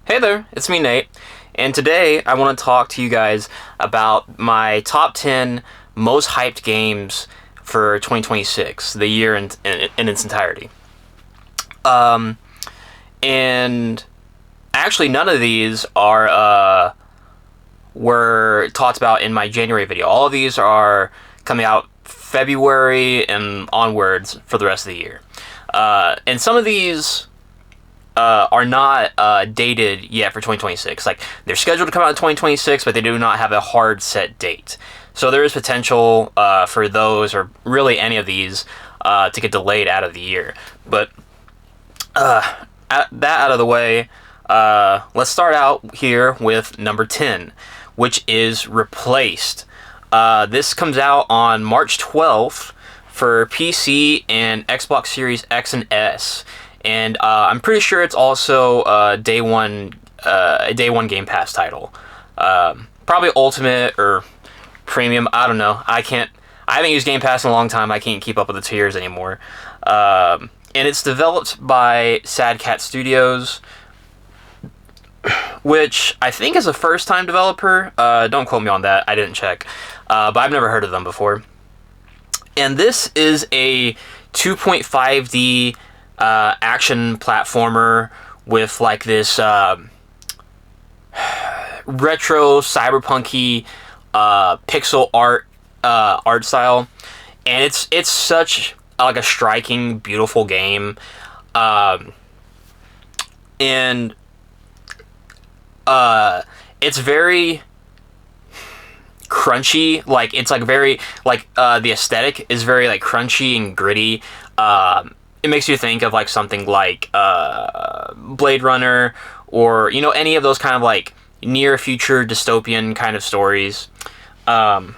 Hey there, it's me, Nate, and today I want to talk to you guys about my top 10 most hyped games for 2026, the year in its entirety. Um, and actually, none of these were talked about in my January video. All of these are coming out February and onwards for the rest of the year. And some of these are not dated yet for 2026. Like, they're scheduled to come out in 2026, but they do not have a hard set date. So there is potential for those, or really any of these, to get delayed out of the year. But that out of the way, let's start out here with number 10, which is Replaced. This comes out on March 12th for PC and Xbox Series X and S. And I'm pretty sure it's also a day one Game Pass title. Probably Ultimate or Premium. I don't know. I haven't used Game Pass in a long time. I can't keep up with the tiers anymore. And it's developed by Sad Cat Studios, which I think is a first-time developer. Don't quote me on that. I didn't check. But I've never heard of them before. And this is a 2.5D action platformer with like this retro cyberpunky pixel art style, and it's such like a striking, beautiful game, and it's very crunchy. Like, it's like very like the aesthetic is very like crunchy and gritty. It makes you think of like something like Blade Runner, or any of those kind of like near future dystopian kind of stories. But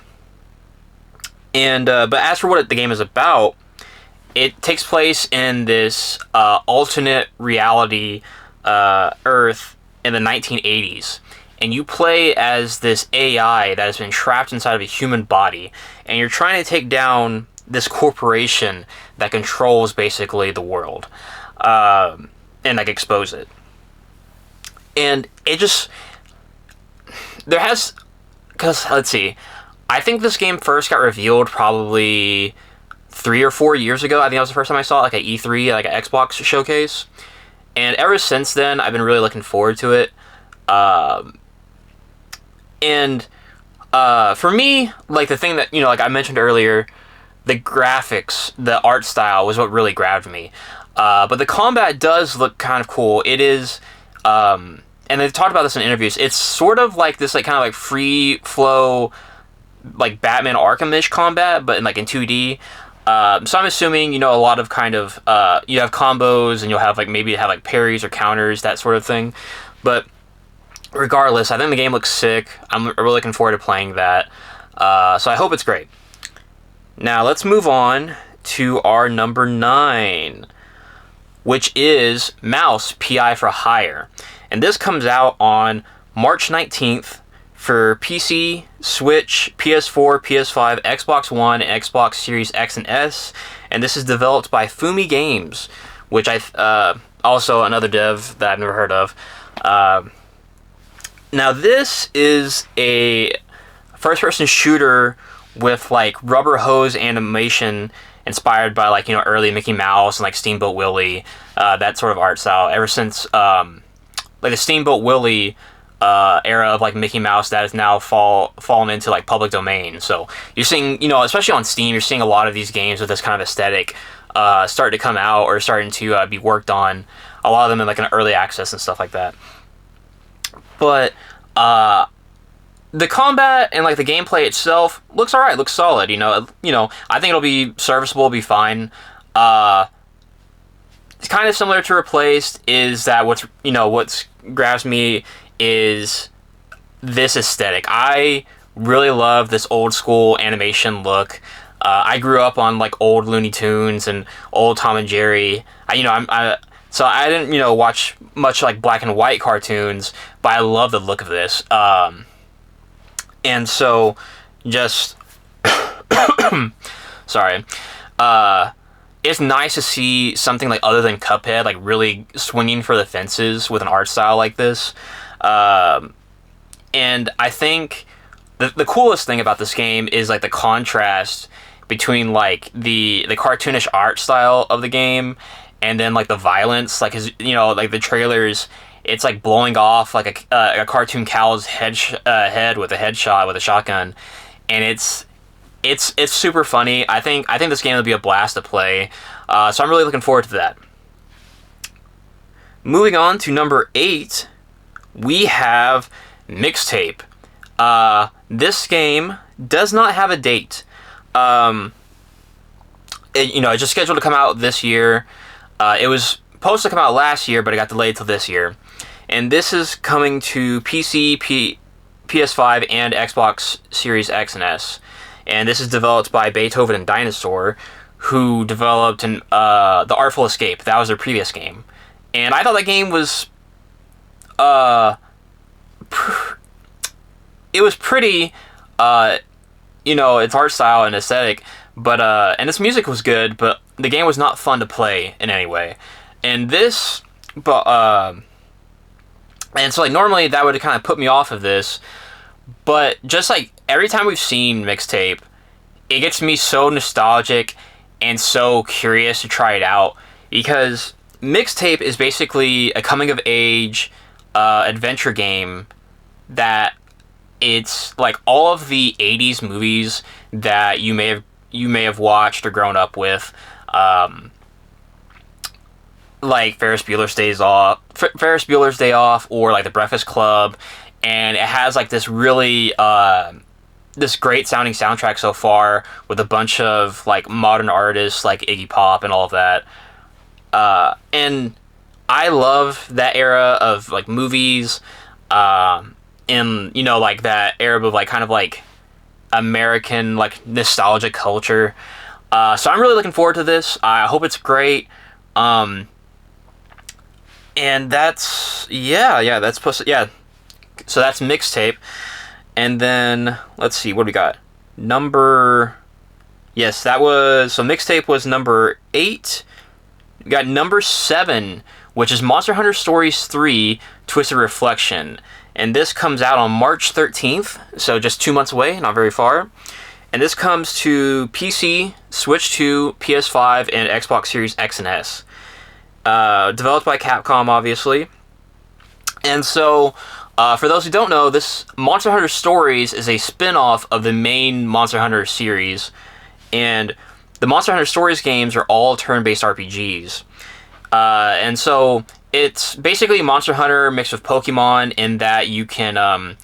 as for what the game is about, it takes place in this alternate reality Earth in the 1980s. And you play as this AI that has been trapped inside of a human body, and you're trying to take down this corporation that controls basically the world, and like expose it. And it just because let's see, I think this game first got revealed probably 3 or 4 years ago. I think that was the first time I saw it, like at E3, like an Xbox showcase. And ever since then, I've been really looking forward to it. For me, like the thing that like I mentioned earlier, the graphics, the art style was what really grabbed me. But the combat does look kind of cool. It is, and they've talked about this in interviews, it's sort of like this like kind of like free flow, like Batman Arkham-ish combat, but in 2D. So I'm assuming, a lot of kind of, you have combos, and you'll have maybe have parries or counters, that sort of thing. But regardless, I think the game looks sick. I'm really looking forward to playing that. So I hope it's great. Now let's move on to our number 9, which is Mouse PI for Hire. And this comes out on March 19th for PC, Switch, PS4, PS5, Xbox One, and Xbox Series X and S. And this is developed by Fumi Games, which also another dev that I've never heard of. Now this is a first-person shooter with rubber hose animation inspired by early Mickey Mouse and Steamboat Willie, that sort of art style. Ever since the Steamboat Willie era of Mickey Mouse, that has now fallen into public domain. So you're seeing, especially on Steam, you're seeing a lot of these games with this kind of aesthetic starting to come out, or starting to be worked on. A lot of them in an early access and stuff like that. But the combat and the gameplay itself looks alright, looks solid. I think it'll be serviceable, be fine. It's kind of similar to Replaced. Is that what's grabs me is this aesthetic. I really love this old school animation look. I grew up on old Looney Tunes and old Tom and Jerry. So I didn't watch much black and white cartoons, but I love the look of this. And so just sorry. it's nice to see something like other than Cuphead like really swinging for the fences with an art style like this. Um, and I think the coolest thing about this game is like the contrast between like the cartoonish art style of the game and then like the violence, like his, like the trailers, it's like blowing off like a cartoon cow's head with a headshot with a shotgun, and it's super funny. I think this game will be a blast to play, so I'm really looking forward to that. Moving on to number 8, we have Mixtape. This game does not have a date. It's just scheduled to come out this year. It was supposed to come out last year, but it got delayed till this year. And this is coming to PC, PS5, and Xbox Series X and S. And this is developed by Beethoven and Dinosaur, who developed The Artful Escape. That was their previous game. And I thought that game was... it was pretty... its art style and aesthetic, but and its music was good, but the game was not fun to play in any way. And this, and so like normally that would kind of put me off of this, but just like every time we've seen Mixtape, it gets me so nostalgic and so curious to try it out, because Mixtape is basically a coming of age adventure game that it's like all of the 80s movies that you may have watched or grown up with, like Ferris Bueller's Day Off, or like The Breakfast Club, and it has like this really this great sounding soundtrack so far with a bunch of like modern artists like Iggy Pop and all of that, and I love that era of like movies, in like that era of like kind of like American like nostalgic culture. So I'm really looking forward to this. I hope it's great. And that's that's supposed to, so that's Mixtape. And then let's see what we got. Mixtape was number 8. We got number 7, which is Monster Hunter Stories 3 Twisted Reflection. And this comes out on March 13th, so just 2 months away, not very far. And this comes to PC, Switch 2, PS5, and Xbox Series X and S. Developed by Capcom, obviously. And so, for those who don't know, this Monster Hunter Stories is a spin-off of the main Monster Hunter series. And the Monster Hunter Stories games are all turn-based RPGs. And so it's basically Monster Hunter mixed with Pokemon, in that you can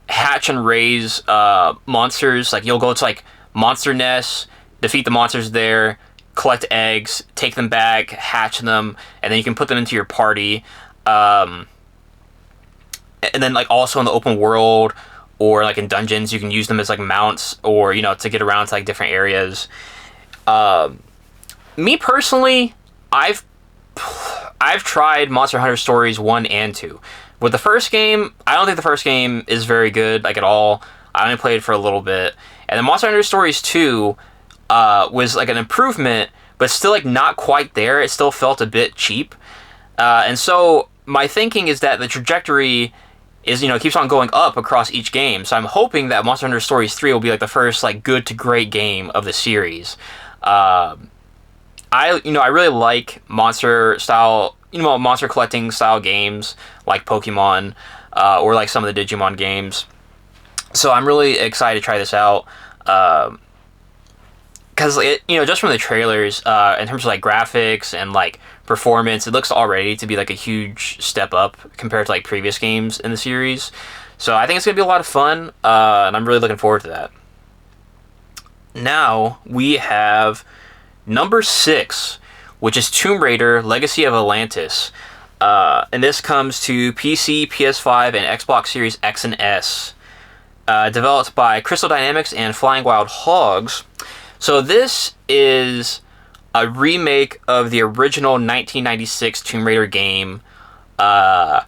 hatch and raise monsters. Like you'll go to like monster nests, defeat the monsters there, collect eggs, take them back, hatch them, and then you can put them into your party. And then like also in the open world or like in dungeons, you can use them as like mounts, or to get around to like different areas. Me personally, I've tried Monster Hunter Stories 1 and 2. With the first game, I don't think the first game is very good, like at all. I only played for a little bit. And then Monster Hunter Stories 2 was like an improvement, but still like not quite there. It still felt a bit cheap. And so my thinking is that the trajectory is, keeps on going up across each game. So I'm hoping that Monster Hunter Stories 3 will be like the first like good to great game of the series. I really like monster collecting style games like Pokemon, or like some of the Digimon games. So I'm really excited to try this out, because just from the trailers, in terms of like graphics and like performance, it looks already to be like a huge step up compared to like previous games in the series. So I think it's gonna be a lot of fun, and I'm really looking forward to that. Now we have number 6, which is Tomb Raider: Legacy of Atlantis. And this comes to PC, PS5, and Xbox Series X and S. Developed by Crystal Dynamics and Flying Wild Hogs. So this is a remake of the original 1996 Tomb Raider game. And,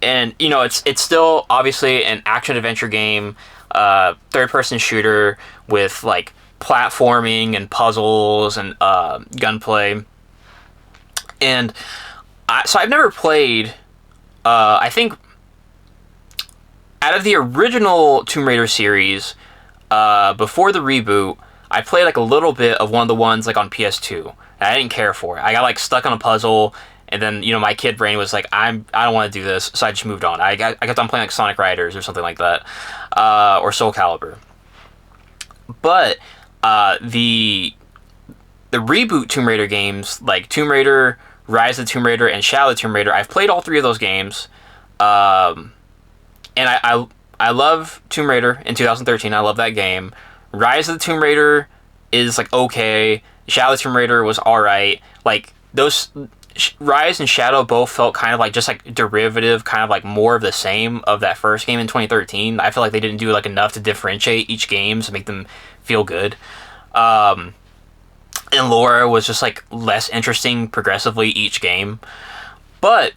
it's still obviously an action-adventure game, third-person shooter with, like, platforming and puzzles and gunplay. And so I've never played. I think out of the original Tomb Raider series, before the reboot, I played like a little bit of one of the ones like on PS2. And I didn't care for it. I got like stuck on a puzzle, and then my kid brain was like, I don't want to do this, so I just moved on. I kept on playing like Sonic Riders or something like that, or Soul Calibur. But the reboot Tomb Raider games, like Tomb Raider, Rise of the Tomb Raider, and Shadow of the Tomb Raider, I've played all three of those games. And I love Tomb Raider in 2013. I love that game. Rise of the Tomb Raider is like okay. Shadow of the Tomb Raider was alright. Like those Rise and Shadow both felt kind of like just like derivative, kind of like more of the same of that first game in 2013. I feel like they didn't do like enough to differentiate each game to make them feel good. And Laura was just like less interesting progressively each game. But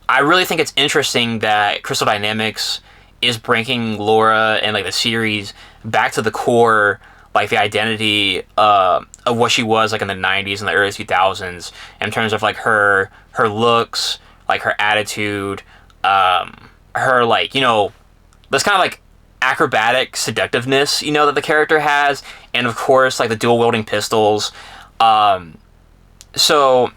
I really think it's interesting that Crystal Dynamics is bringing Laura and like the series back to the core, like the identity of what she was like in the 90s and the early 2000s in terms of like her looks, like her attitude, her like this kind of like acrobatic seductiveness that the character has, and of course like the dual wielding pistols. So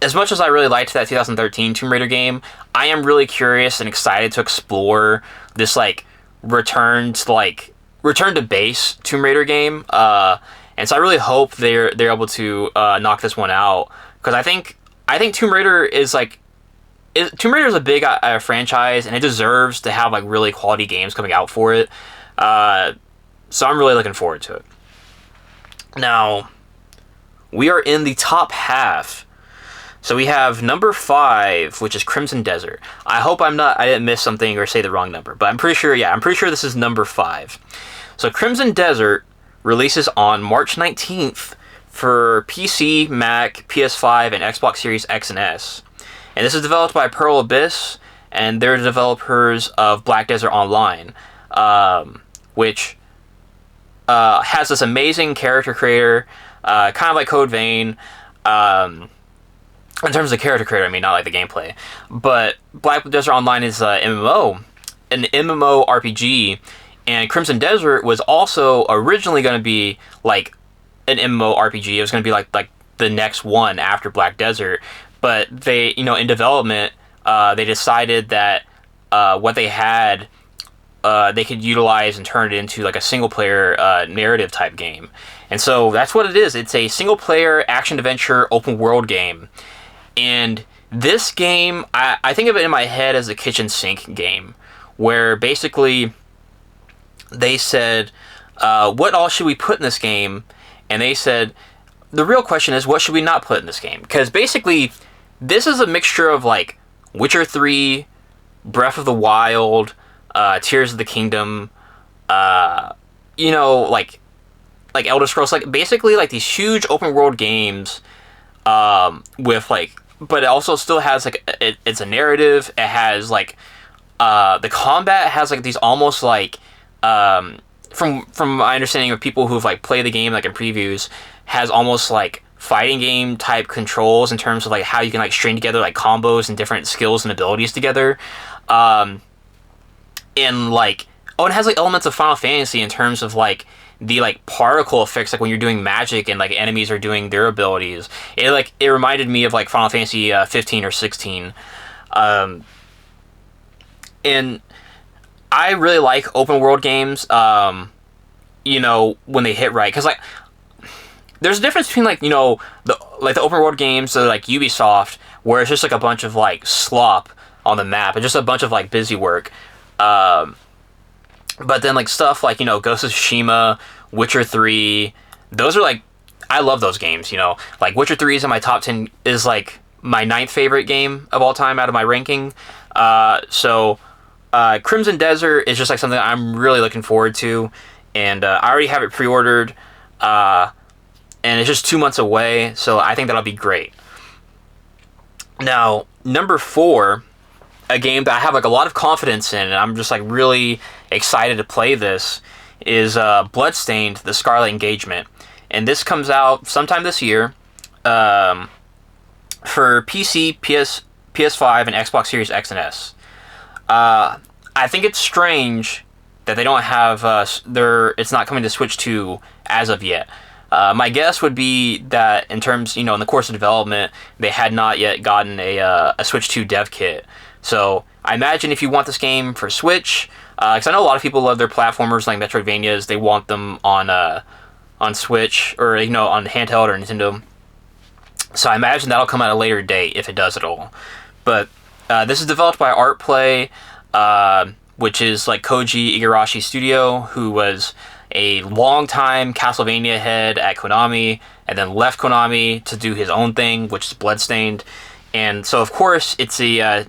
as much as I really liked that 2013 Tomb Raider game, I am really curious and excited to explore this like return to base Tomb Raider game. And so I really hope they're able to knock this one out, because I think Tomb Raider is like Tomb Raider is a big franchise, and it deserves to have like really quality games coming out for it. So I'm really looking forward to it. Now, we are in the top half. So we have number 5, which is Crimson Desert. I hope I didn't miss something or say the wrong number, but I'm pretty sure this is number 5. So Crimson Desert releases on March 19th for PC, Mac, PS5, and Xbox Series X and S. And this is developed by Pearl Abyss, and they're the developers of Black Desert Online, which has this amazing character creator, kind of like Code Vein. In terms of character creator, I mean, not like the gameplay. But Black Desert Online is an MMO RPG, and Crimson Desert was also originally going to be like an MMO RPG. It was going to be like the next one after Black Desert, but they, in development, they decided that what they had, they could utilize and turn it into like a single player narrative type game. And so that's what it is. It's a single player action adventure open world game. And this game, I think of it in my head as a kitchen sink game, where basically they said, what all should we put in this game? And they said, the real question is, what should we not put in this game? Because basically, this is a mixture of like Witcher 3, Breath of the Wild, Tears of the Kingdom, like Elder Scrolls, like basically like these huge open world games with like, but it also still has like it's a narrative. It has like the combat has like these almost like from my understanding of people who've like played the game like in previews, has almost like fighting game type controls in terms of like how you can like string together like combos and different skills and abilities together. And like it has like elements of Final Fantasy in terms of like the like particle effects, like when you're doing magic and like enemies are doing their abilities. It reminded me of like Final Fantasy 15 or 16. And I really like open world games, when they hit right, because like there's a difference between like the open world games that are like Ubisoft, where it's just like a bunch of like slop on the map and just a bunch of like busy work. But then like stuff like Ghost of Tsushima, Witcher 3, those are like, I love those games. Like Witcher 3 is in my top 10, is like my 9th favorite game of all time out of my ranking. So Crimson Desert is just like something I'm really looking forward to, and I already have it pre-ordered, and it's just 2 months away, so I think that'll be great. Now, number 4, a game that I have like a lot of confidence in, and I'm just like really excited to play this, is Bloodstained: The Scarlet Engagement, and this comes out sometime this year for PC, PS5, and Xbox Series X and S. I think it's strange that they don't have it's not coming to Switch 2 as of yet. My guess would be that in terms, in the course of development, they had not yet gotten a Switch 2 dev kit. So I imagine if you want this game for Switch, because I know a lot of people love their platformers like Metroidvanias, they want them on Switch or on handheld or Nintendo. So I imagine that'll come at a later date if it does at all. But this is developed by Artplay, which is like Koji Igarashi Studio, who was a longtime Castlevania head at Konami, and then left Konami to do his own thing, which is Bloodstained. And so, of course, it's I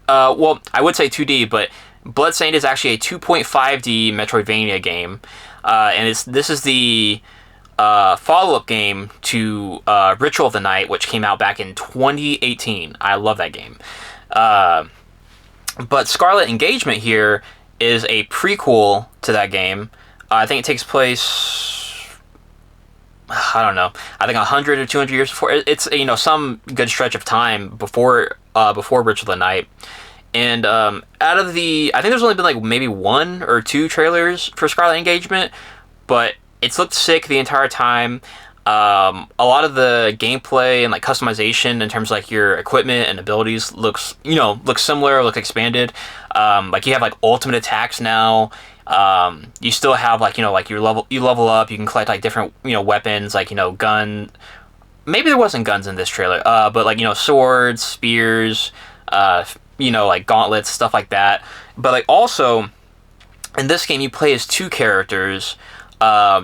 would say 2D, but Bloodstained is actually a 2.5D Metroidvania game, and this is the follow-up game to Ritual of the Night, which came out back in 2018. I love that game. But Scarlet Engagement here is a prequel to that game. I think it takes place, I don't know, I think 100 or 200 years before. It's some good stretch of time before Ritual of the Night. And out of I think there's only been like maybe 1 or 2 trailers for Scarlet Engagement, but it's looked sick the entire time. A lot of the gameplay and like customization in terms of like your equipment and abilities looks similar, look expanded. Like you have like ultimate attacks now. You still have like you level up. You can collect like different weapons, like gun. Maybe there wasn't guns in this trailer, but like swords, spears, like gauntlets, stuff like that. But like also in this game, you play as 2 characters.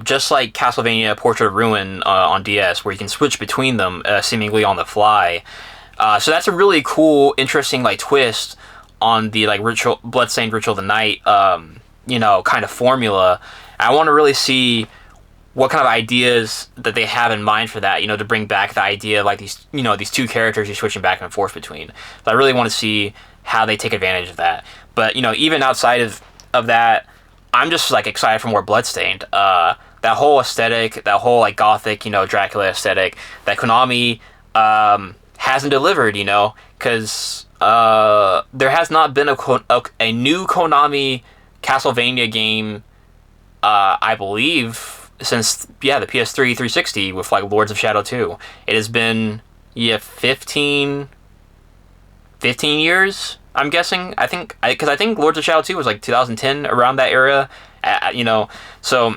Just like Castlevania Portrait of Ruin on DS, where you can switch between them seemingly on the fly. So that's a really cool, interesting like twist on the like Bloodstained Ritual of the Night kind of formula. I want to really see what kind of ideas that they have in mind for that, to bring back the idea of like these 2 characters you're switching back and forth between. So I really want to see how they take advantage of that. But even outside of that, I'm just like excited for more Bloodstained. That whole aesthetic, that whole like gothic, Dracula aesthetic that Konami hasn't delivered, because there has not been a new Konami Castlevania game, I believe, since the PS3 360 with like Lords of Shadow 2. It has been 15 years. I'm guessing. I think Lords of Shadow 2 was like 2010, around that era. So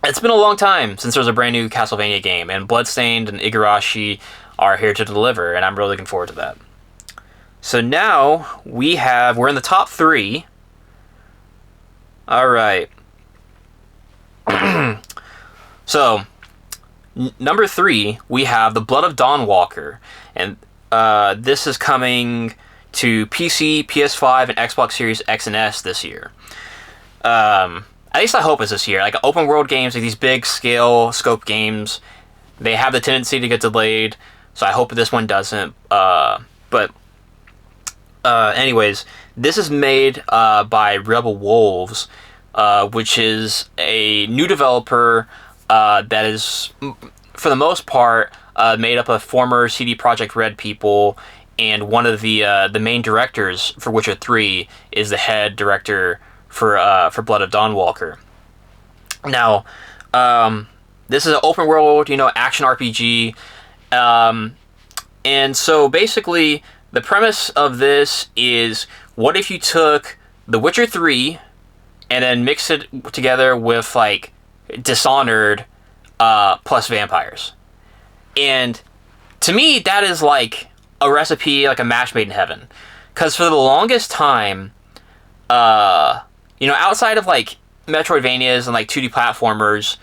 it's been a long time since there was a brand new Castlevania game, and Bloodstained and Igarashi are here to deliver, and I'm really looking forward to that. So now we're in the top 3. All right. So number 3, we have The Blood of Dawnwalker, and this is coming to PC, PS5, and Xbox Series X and S this year. At least I hope it's this year. Like open world games, like these big scope games, they have the tendency to get delayed. So I hope this one doesn't. Anyways, this is made by Rebel Wolves, which is a new developer that is, for the most part, made up of former CD Projekt Red people. And one of the main directors for Witcher 3 is the head director for Blood of Dawnwalker. Now, this is an open world, action RPG, and so basically the premise of this is: what if you took The Witcher 3 and then mixed it together with like Dishonored plus vampires? And to me, that is like a recipe, like a match made in heaven. Because for the longest time, outside of like Metroidvanias and like 2D platformers,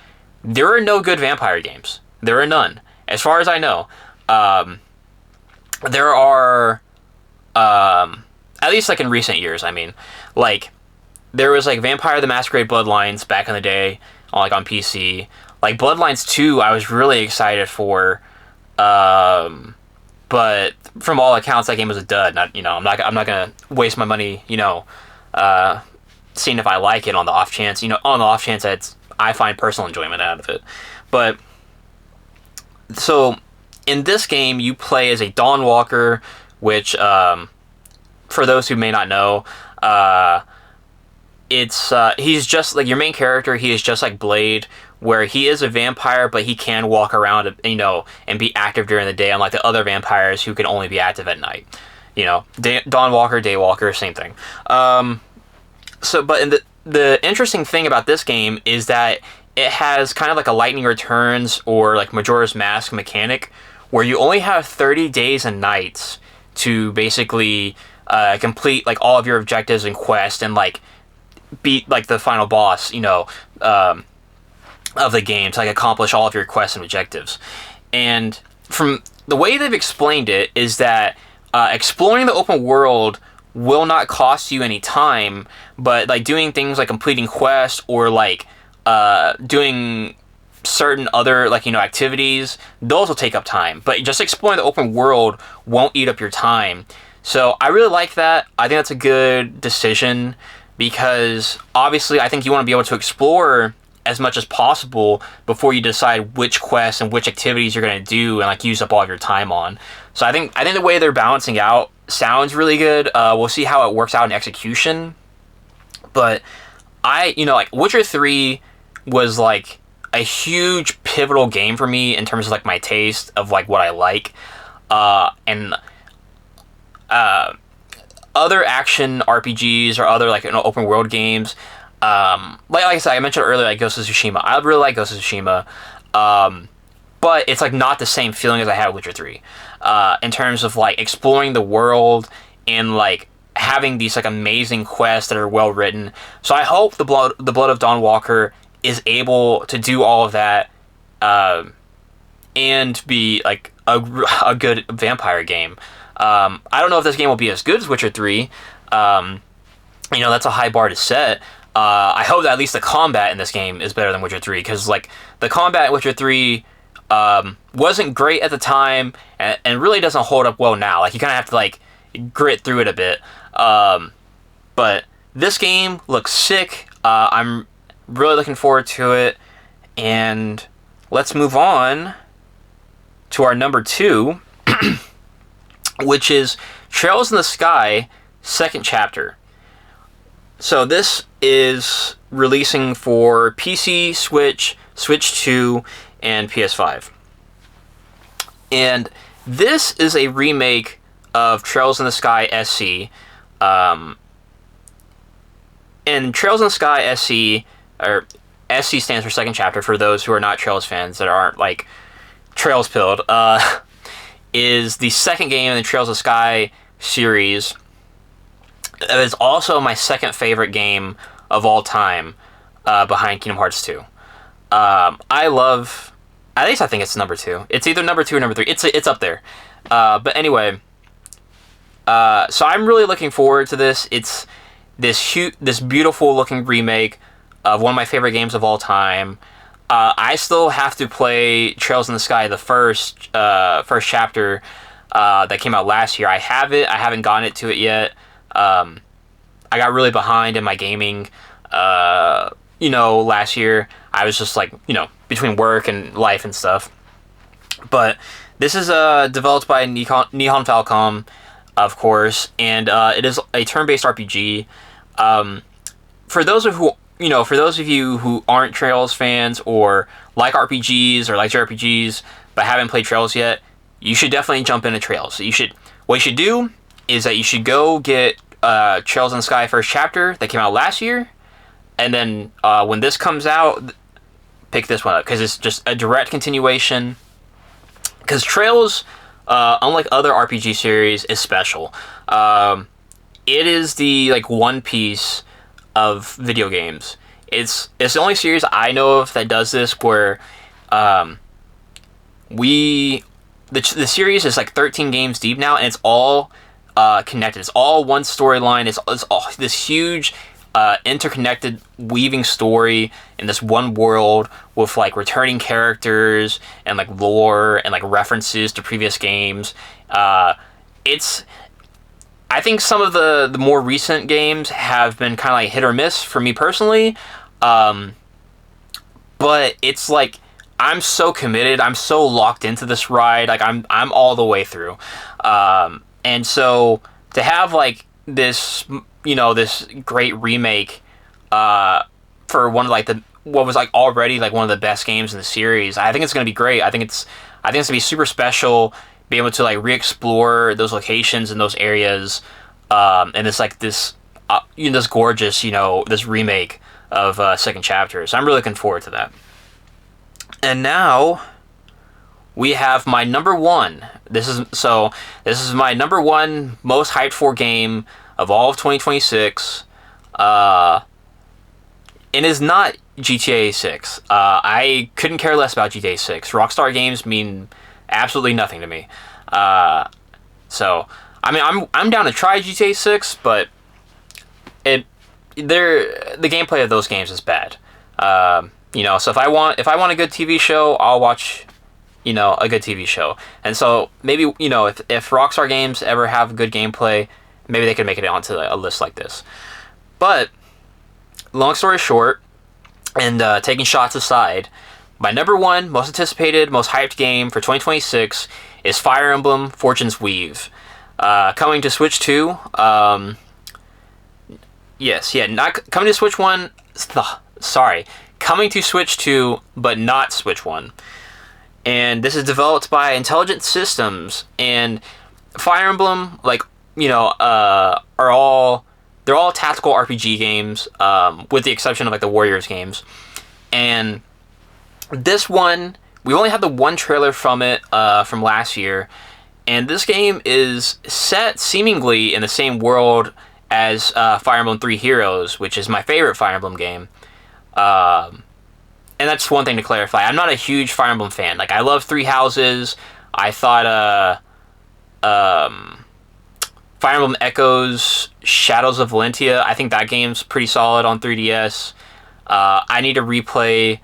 there are no good vampire games. There are none, as far as I know. There are, at least like in recent years. I mean, like there was like Vampire the Masquerade Bloodlines back in the day, on PC. Like Bloodlines 2, I was really excited for. But from all accounts, that game was a dud. I'm not gonna waste my money, seeing if I like it on the off chance, that I find personal enjoyment out of it. But so in this game, you play as a Dawnwalker, which for those who may not know, he's just like your main character. He is just like Blade, where he is a vampire, but he can walk around, and be active during the day, unlike the other vampires who can only be active at night. Dawnwalker, Daywalker, same thing. But the interesting thing about this game is that it has kind of like a Lightning Returns or like Majora's Mask mechanic, where you only have 30 days and nights to basically complete like all of your objectives and quests and like beat like the final boss, of the game, to like accomplish all of your quests and objectives. And from the way they've explained it is that exploring the open world will not cost you any time, but like doing things like completing quests or like doing certain other like activities, those will take up time. But just exploring the open world won't eat up your time. So I really like that. I think that's a good decision, because obviously I think you want to be able to explore as much as possible before you decide which quests and which activities you're going to do and like use up all of your time on. So I think the way they're balancing out sounds really good. We'll see how it works out in execution. But like Witcher 3 was like a huge pivotal game for me in terms of like my taste of like what I like. And other action RPGs or other like open world games, like I said, I mentioned earlier, like Ghost of Tsushima. I really like Ghost of Tsushima, but it's like not the same feeling as I had with Witcher 3, in terms of like exploring the world and like having these like amazing quests that are well written. So I hope the Blood of Dawnwalker is able to do all of that, and be like a good vampire game. I don't know if this game will be as good as Witcher 3. That's a high bar to set. I hope that at least the combat in this game is better than Witcher 3, because like the combat in Witcher 3 wasn't great at the time, and really doesn't hold up well now. Like you kind of have to like grit through it a bit. But this game looks sick. I'm really looking forward to it, and let's move on to our number 2, which is Trails in the Sky, second chapter. So this is releasing for PC, Switch, Switch 2, and PS5. And this is a remake of Trails in the Sky SC. And Trails in the Sky SC, or SC stands for second chapter for those who are not Trails fans, that aren't like Trails pilled, is the second game in the Trails of the Sky series. It is also my second favorite game of all time, behind Kingdom Hearts 2. I love, at least I think it's number 2. It's either number 2 or number 3. It's up there. But anyway, so I'm really looking forward to this. It's this beautiful looking remake of one of my favorite games of all time. I still have to play Trails in the Sky, the first chapter that came out last year. I have it. I haven't gotten to it yet. I got really behind in my gaming, last year. I was just like, between work and life and stuff. But this is developed by Nihon Falcom, of course, and it is a turn-based RPG. For those of you who aren't Trails fans or like RPGs or like JRPGs but haven't played Trails yet, you should definitely jump into Trails. What you should do is that you should go get Trails in the Sky first chapter that came out last year, and then when this comes out, pick this one up, because it's just a direct continuation. Because Trails, unlike other RPG series, is special. It is the like One Piece of video games. It's the only series I know of that does this, where the series is like 13 games deep now, and it's all connected. It's all one storyline. It's all this huge interconnected weaving story in this one world with like returning characters and like lore and like references to previous games. I think some of the more recent games have been kind of like hit or miss for me personally. Um, but it's like I'm so committed, I'm so locked into this ride, like I'm all the way through. And so to have like this, this great remake for one of like the what was like already like one of the best games in the series, I think it's gonna be great. I think it's gonna be super special, be able to like re-explore those locations and those areas, and it's like this gorgeous, this remake of Second Chapter. So I'm really looking forward to that. And now we have my number one. This is my number one most hyped for game of all of 2026. It is not GTA 6. I couldn't care less about GTA 6. Rockstar games mean absolutely nothing to me. So I mean, I'm down to try GTA 6, but the gameplay of those games is bad. So if I want a good TV show, I'll watch a good TV show. And so maybe if Rockstar games ever have good gameplay, maybe they could make it onto a list like this. But long story short, and taking shots aside, my number one most anticipated, most hyped game for 2026 is Fire Emblem Fortune's Weave, coming to Switch 2. Not coming to Switch 1. Sorry, coming to Switch 2, but not Switch 1. And this is developed by Intelligent Systems. And Fire Emblem, they're all tactical RPG games, with the exception of like the Warriors games. And this one, we only had the one trailer from it from last year, and this game is set seemingly in the same world as Fire Emblem 3 Heroes, which is my favorite Fire Emblem game. And that's one thing to clarify. I'm not a huge Fire Emblem fan. Like, I love Three Houses. I thought Fire Emblem Echoes Shadows of Valentia, I think that game's pretty solid on 3DS. I need to replay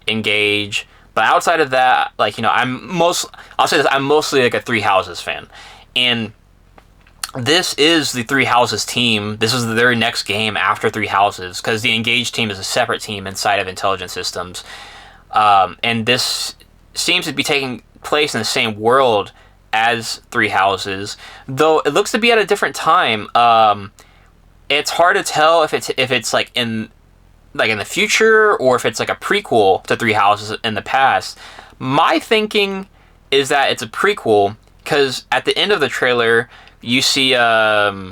Engage. But outside of that, I'll say this, I'm mostly like a Three Houses fan. And this is the Three Houses team. This is their next game after Three Houses, because the Engage team is a separate team inside of Intelligent Systems. And this seems to be taking place in the same world as Three Houses, though it looks to be at a different time. It's hard to tell if it's like in the future, or if it's like a prequel to Three Houses in the past. My thinking is that it's a prequel, because at the end of the trailer you see Saros?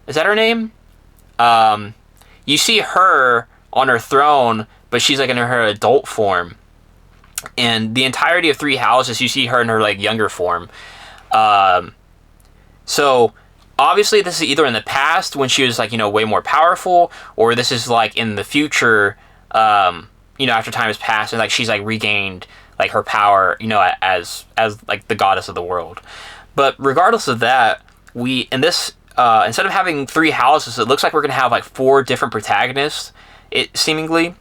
Is that her name? You see her on her throne, but she's like in her adult form. And the entirety of Three Houses, you see her in her like younger form. So obviously this is either in the past when she was like, way more powerful, or this is like in the future, after time has passed and like she's like regained like her power, as like the goddess of the world. But regardless of that, we in this instead of having Three Houses, it looks like we're gonna have like 4 different protagonists. It seemingly,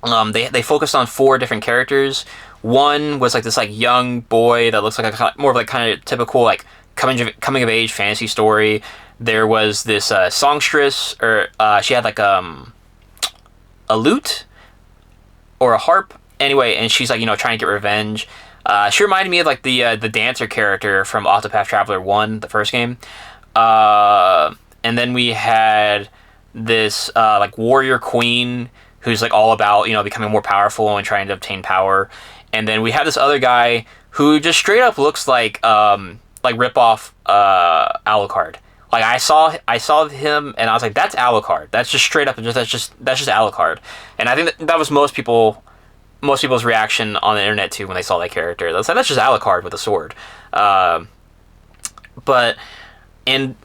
they focused on 4 different characters. One was like this like young boy that looks like more of like kind of typical like coming of age fantasy story. There was this songstress, or she had like a lute or a harp. Anyway, and she's like trying to get revenge. She reminded me of like the dancer character from Octopath Traveler 1, the first game. And then we had this like warrior queen who's like all about becoming more powerful and trying to obtain power. And then we have this other guy who just straight up looks like rip off Alucard. Like I saw him and I was like, that's Alucard. That's just straight up, that's just Alucard. And I think that was most people's reaction on the internet too when they saw that character. They was like, that's just Alucard with a sword. But in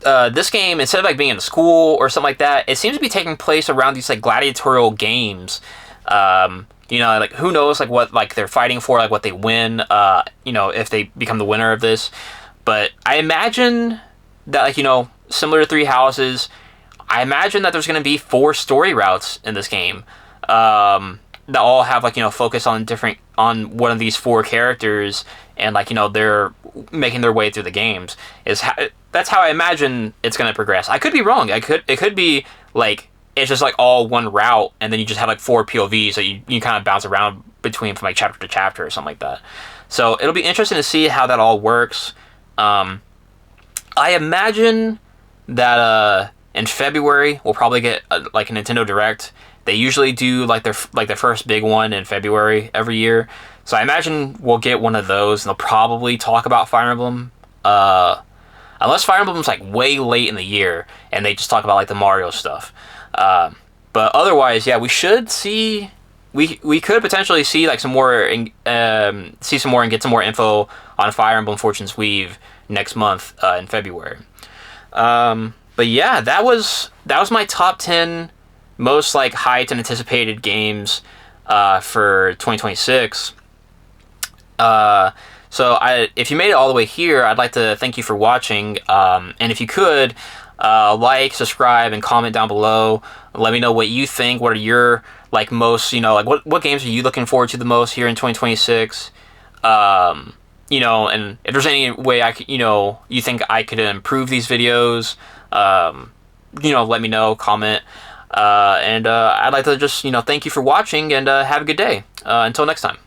this game, instead of like being in a school or something like that, it seems to be taking place around these like gladiatorial games. Like who knows like what like they're fighting for, like what they win, if they become the winner of this. But I imagine that like similar to Three Houses, I imagine that there's going to be 4 story routes in this game. that all have like, you know, focus on different, on one of these four characters, and like, you know, they're making their way through the games, that's how I imagine it's going to progress. I could be wrong. It could be like it's just like all one route, and then you just have like four POVs that you kind of bounce around between from like chapter to chapter or something like that. So it'll be interesting to see how that all works. I imagine that in February we'll probably get like a Nintendo Direct. They usually do like their first big one in February every year. So I imagine we'll get one of those, and they'll probably talk about Fire Emblem. Unless Fire Emblem's like way late in the year and they just talk about like the Mario stuff. But otherwise, yeah, we should see. We could potentially see like some more, see some more and get some more info on Fire Emblem Fortune's Weave next month in February. But yeah, that was my top 10 most like hyped and anticipated games for 2026. So if you made it all the way here, I'd like to thank you for watching. And if you could, like, subscribe, and comment down below. Let me know what you think. What are your like most, you know, like what games are you looking forward to the most here in 2026? You know, and if there's any way I could, you know, you think I could improve these videos, you know, let me know, comment. And I'd like to just, you know, thank you for watching, and have a good day. Until next time.